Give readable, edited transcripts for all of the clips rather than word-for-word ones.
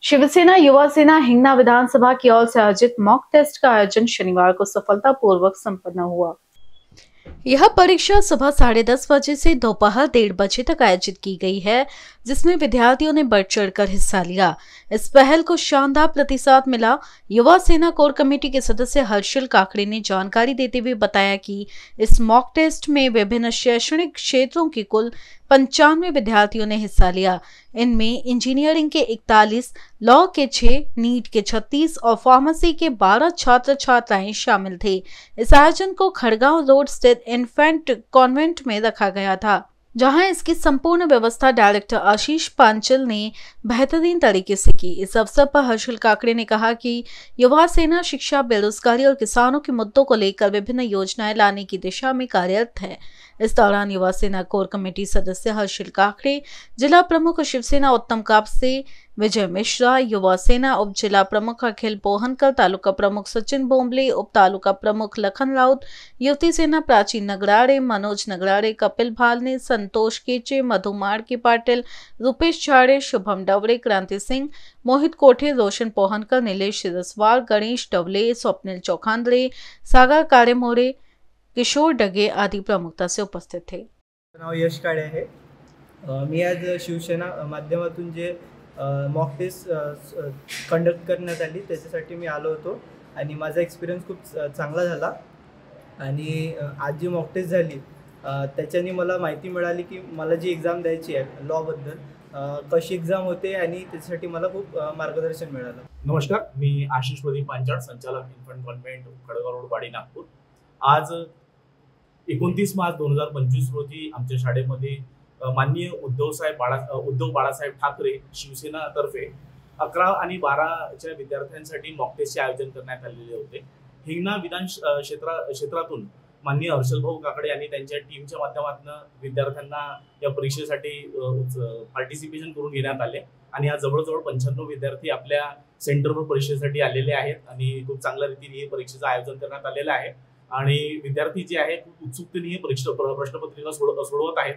शिवसेना युवा सेना हिंगना विधानसभा की ओर से आयोजित मॉक टेस्ट का आयोजन शनिवार को सफलतापूर्वक संपन्न हुआ। यह परीक्षा सुबह 10:30 बजे से दोपहर 1:30 बजे तक आयोजित की गई है, जिसमें विद्यार्थियों ने बढ़ चढ़कर हिस्सा लिया। इस पहल को शानदार प्रतिसाद मिला। युवा सेना कोर कमेटी के सदस्य हर्षल काकड़े ने जानकारी देते हुए बताया कि इस मॉक टेस्ट में विभिन्न शैक्षणिक क्षेत्रों के कुल 95 विद्यार्थियों ने हिस्सा लिया। इनमें इंजीनियरिंग के 41, लॉ के 6, नीट के 36 और फार्मेसी के 12 छात्र छात्राएं शामिल थे। इस आयोजन को खड़गांव रोड स्थित इन्फेंट कॉन्वेंट में रखा गया था, जहां इसकी संपूर्ण व्यवस्था डायरेक्टर आशीष पांचल ने बेहतरीन तरीके से की। इस अवसर पर हर्षल काकड़े ने कहा कि युवा सेना शिक्षा, बेरोजगारी और किसानों के मुद्दों को लेकर विभिन्न योजनाएं लाने की दिशा में कार्यरत है। इस दौरान युवा सेना कोर कमेटी सदस्य हर्षल काकड़े, जिला प्रमुख शिवसेना उत्तम कापसे, विजय मिश्रा, युवा सेना उप जिला प्रमुख अखिल पोहनकर, तालुका प्रमुख सचिन बोम्बले, उप तालुका प्रमुख लखन राउत, युवती सेना प्राची नगराड़े, मनोज नगराड़े, कपिल भालने, संतोष केचे, मधु माड़की पाटिल, रूपेश झाड़े, शुभम डवरे, क्रांति सिंह, मोहित कोठे, रोशन पोहनकर, नीलेश रसवाल, गणेश डवले, स्वप्निल चौखांदरे, सागर कारेमोरे, किशोर डगे आदि प्रमुखता से उपस्थित थे। नाव यश काळे आहे। मी आज शिवसेना माध्यमातून जे मॉक टेस्ट कंडक्ट करण्यात आली त्याच्यासाठी मी आलो होतो आणि माझा एक्सपिरियन्स खूप चांगला झाला। आणि आज जी मॉक टेस्ट झाली त्याच्याने मला माहिती मिळाली की मला जी एक्झाम द्यायची आहे लॉबद्दल कशी एक्झाम होते आणि त्याच्यासाठी मला खूप मार्गदर्शन मिळालं। नमस्कार, मी आशिष प्रदीप पांचाळ, संचालक इन्फंट कॉन्व्हेंट, खडगाव रोड, वाडी, नागपूर। आज 29 मार्च 2025 रोजी आमच्या शाळेमध्ये माननीय उद्धव बाळासाहेब ठाकरे शिवसेनातर्फे 11 आणि 12च्या विद्यार्थ्यांसाठी मॉक टेस्टचे आयोजन करण्यात आलेले होते। हिंगणा विधान क्षेत्रातून माननीय हर्षल भाऊ काकडे आणि त्यांच्या टीमच्या माध्यमातून विद्यार्थ्यांना या परीक्षेसाठी पार्टिसिपेशन करून घेण्यात आले आणि आज जवळजवळ 95 विद्यार्थी आपल्या सेंटरवर परीक्षेसाठी आलेले आहेत आणि खूप चांगल्या रीतीने हे परीक्षेचं आयोजन करण्यात आलेलं आहे आणि विद्यार्थी जे आहेत खूप उत्सुकतेने हे प्रश्नपत्रिका सोडवत आहेत।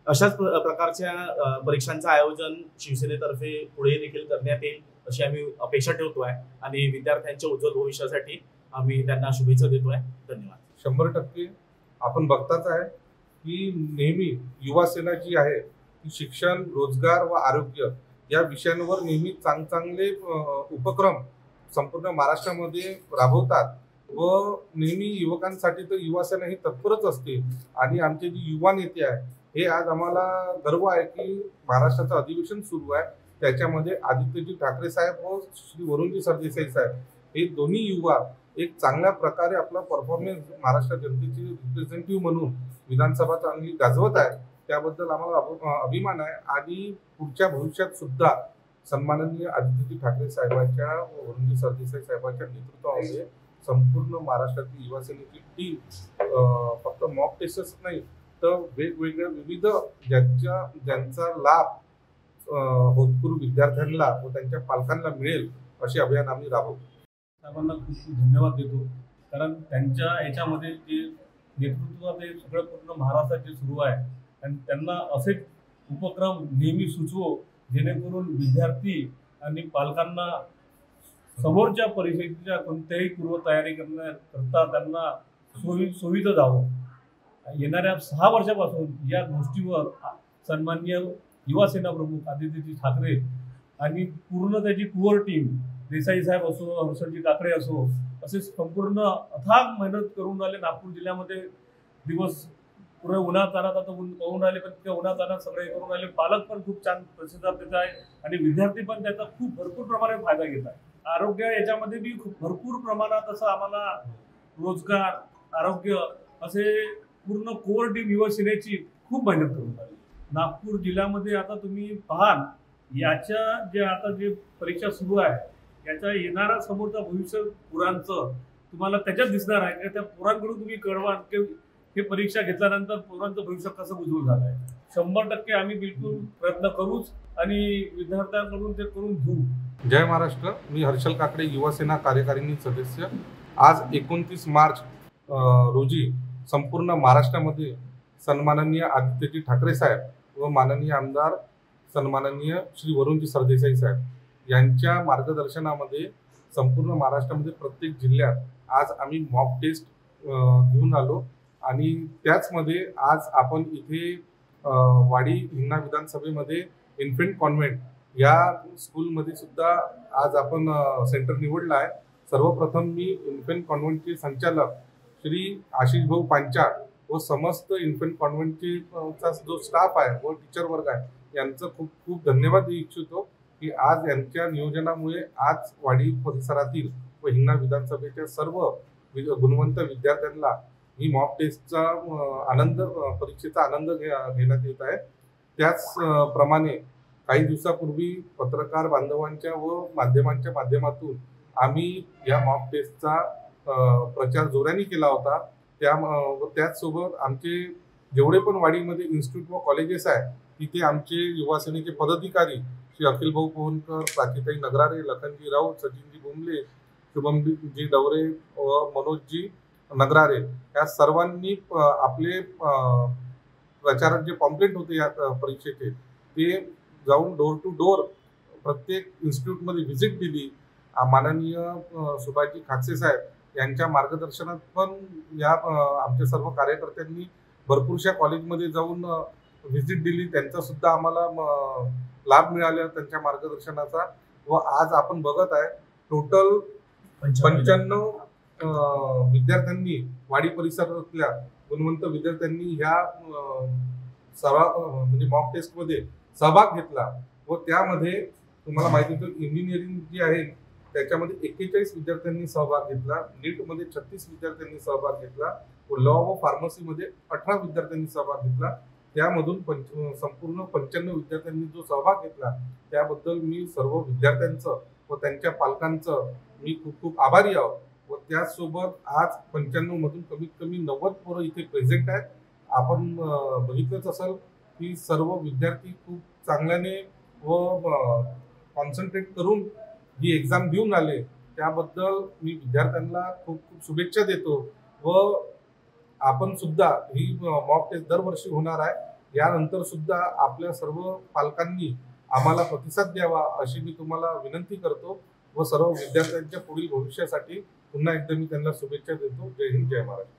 अशाच प्रकारच्या परीक्षांचं आयोजन शिवसेनेतर्फे पुढे देखील करण्यात येईल अशी आम्ही अपेक्षा ठेवतोय आणि विद्यार्थ्यांच्या उज्ज्वल भविष्यासाठी आम्ही त्यांना शुभेच्छा देतोय। धन्यवाद। 100% आपण बघताच आहे की नेहमी युवा सेना जी आहे ती शिक्षण, रोजगार व आरोग्य या विषयांवर नेहमी चांगले उपक्रम संपूर्ण महाराष्ट्रामध्ये राबवतात व नेहमी युवकांसाठी तर युवा सेना ही तत्परच असते। आणि आमचे जे युवा नेते आहे हे आज आम्हाला गर्व आहे की महाराष्ट्राचं अधिवेशन सुरू आहे त्याच्यामध्ये आदित्यजी ठाकरे साहेब व श्री वरुणजी सरदेसाई साहेब हे दोन्ही युवा एक चांगल्या प्रकारे आपला परफॉर्मन्स महाराष्ट्र जनतेचे रिप्रेझेंटेटिव्ह म्हणून विधानसभा चांगली गाजवत आहे, त्याबद्दल आम्हाला अभिमान आहे। आणि पुढच्या भविष्यात सुद्धा सन्माननीय आदित्यजी ठाकरे साहेबांच्या व वरुणजी सरदेसाई साहेबांच्या नेतृत्वामध्ये संपूर्ण महाराष्ट्रातील युवा सेनेची टीम फक्त मॉक टेस्टच नाही तर वेगवेगळ्या विविध ज्यांचा लाभ होतकरू विद्यार्थ्यांना व त्यांच्या पालकांना मिळेल असे अभियान आम्ही राबवतो। साहेबांना खूप खूप धन्यवाद देतो, कारण त्यांच्या याच्यामध्ये जे नेतृत्व ते सगळं पूर्ण महाराष्ट्रात जे सुरू आहे आणि त्यांना असे उपक्रम नेहमी सुचवो जेणेकरून विद्यार्थी आणि पालकांना समोरच्या परीक्षेच्या कोणत्याही पूर्वतयारी करता त्यांना सोयीचं जावं। येणाऱ्या 6 वर्षापासून या गोष्टीवर सन्माननीय युवा सेना प्रमुख आदित्यजी ठाकरे आणि पूर्ण त्याची कोर टीम देसाई साहेब असो, हर्षलजी काकडे असो, असे संपूर्ण अथाग मेहनत करून राहिले। नागपूर जिल्ह्यामध्ये दिवस पुढे उन्हात आणत आता पाहून राहिले, पण त्या उन्हात आणत सगळे करून राहिले। पालक पण खूप छान प्रतिसाद देत आहे आणि विद्यार्थी पण त्याचा खूप भरपूर प्रमाणात फायदा घेत आहे। आरोग्य याच्यामध्ये बी खूप भरपूर प्रमाणात असं आम्हाला रोजगार, आरोग्य असे पूर्ण कोर टीम युवा सेनेची खूप मेहनत करून राहिली। नागपूर जिल्ह्यामध्ये आता तुम्ही पाहाल याच्या जे परीक्षा सुरू आहे याच्या येणारा समोरचा भविष्य पोरांचं तुम्हाला त्याच्यात दिसणार आहे की त्या पोरांकडून तुम्ही कळवा की हे परीक्षा घेतल्यानंतर पोरांचं भविष्य कसं उज्ज्वल झालं आहे। 100% आम्ही बिलकुल प्रयत्न करूच आणि विद्यार्थ्यांकडून ते करून घेऊ। जय महाराष्ट्र। मी हर्षल काकडे, युवा सेना कार्यकारिणी सदस्य। आज 29 मार्च रोजी संपूर्ण महाराष्ट्रामध्ये सन्माननीय आदित्यजी ठाकरे साहेब व माननीय आमदार सन्माननीय श्री वरुणजी सरदेसाई साहेब यांच्या मार्गदर्शनामध्ये संपूर्ण महाराष्ट्रामध्ये प्रत्येक जिल्ह्यात आज आम्ही मॉक टेस्ट घेऊन आलो आणि त्याचमध्ये आज आपण इथे वाडी हिंगणा विधानसभेमध्ये इन्फंट कॉन्व्हेंट या स्कूलमध्ये सुद्धा आज आपण सेंटर निवडलं आहे। सर्वप्रथम मी इन्फंट कॉन्व्हेंटचे संचालक श्री आशिष भाऊ पांचाळ व समस्त इन्फंट कॉन्व्हेंटचे जो स्टाफ आहे व टीचर वर्ग आहे यांचं खूप खूप धन्यवाद देऊ इच्छितो की आज यांच्या नियोजनामुळे आज वाडी परिसरातील व हिंगणा विधानसभेच्या सर्व गुणवंत विद्यार्थ्यांना ही मॉक टेस्टचा आनंद परीक्षेचा आनंद घेण्यात येत आहे। त्याचप्रमाणे काही दिवसापूर्वी पत्रकार बांधवांच्या व माध्यमांच्या माध्यमातून आम्ही या मॉक टेस्टचा प्रचार जोराने केला होता। त्याचसोबत आमचे जेवढे पण वाडीमध्ये इन्स्टिट्यूट व कॉलेजेस आहे तिथे आमचे युवा सेनेचे पदाधिकारी श्री अखिल भाऊ पोहनकर, प्राचीताई नगरारे, लखनजी राऊत, सचिनजी बुमले, शुभमजी डवरे व मनोजजी नगरारे या सर्वांनी आपले प्रचारात जे पॉम्पलेट होते या परीक्षेचे ते जाऊन डोर टू डोर प्रत्येक इन्स्टिट्यूटमध्ये व्हिजिट दिली। माननीय सुभाषजी खाकसे साहेब यांच्या मार्गदर्शनात पण या आमच्या सर्व कार्यकर्त्यांनी भरपूरशा कॉलेजमध्ये जाऊन व्हिजिट दिली, त्यांचा सुद्धा आम्हाला लाभ मिळाला त्यांच्या मार्गदर्शनाचा। व आज आपण बघत आहे टोटल 95 विद्यार्थ्यांनी वाडी परिसरातल्या गुणवंत विद्यार्थ्यांनी ह्या म्हणजे मॉक टेस्टमध्ये सहभाग घेतला व त्यामध्ये तुम्हाला माहिती आहे इंजिनिअरिंग जी आहे त्याच्यामध्ये 41 विद्यार्थ्यांनी सहभाग घेतला, नीटमध्ये 36 विद्यार्थ्यांनी सहभाग घेतला व लॉ व फार्मसीमध्ये 18 विद्यार्थ्यांनी सहभाग घेतला। त्यामधून संपूर्ण 95 विद्यार्थ्यांनी जो सहभाग घेतला त्याबद्दल मी सर्व विद्यार्थ्यांचं व त्यांच्या पालकांचं मी खूप खूप आभारी आहोत। व त्याचसोबत आज 95 मधून कमीत कमी 90 पोरं इथे प्रेझेंट आहेत। आपण बघितलंच असेल की सर्व विद्यार्थी खूप चांगल्याने व कॉन्सन्ट्रेट करून ही एक्झाम देऊन आले, त्याबद्दल मी विद्यार्थ्यांना खूप खूप शुभेच्छा देतो। व आपण सुद्धा ही मॉक टेस्ट दरवर्षी होणार आहे, यानंतर सुद्धा आपल्या सर्व पालकांनी आम्हाला प्रतिसाद द्यावा अशी मी तुम्हाला विनंती करतो व सर्व विद्यार्थ्यांच्या पुढील भविष्यासाठी पुन्हा एकदा मी त्यांना शुभेच्छा देतो। जय हिंद, जय महाराष्ट्र।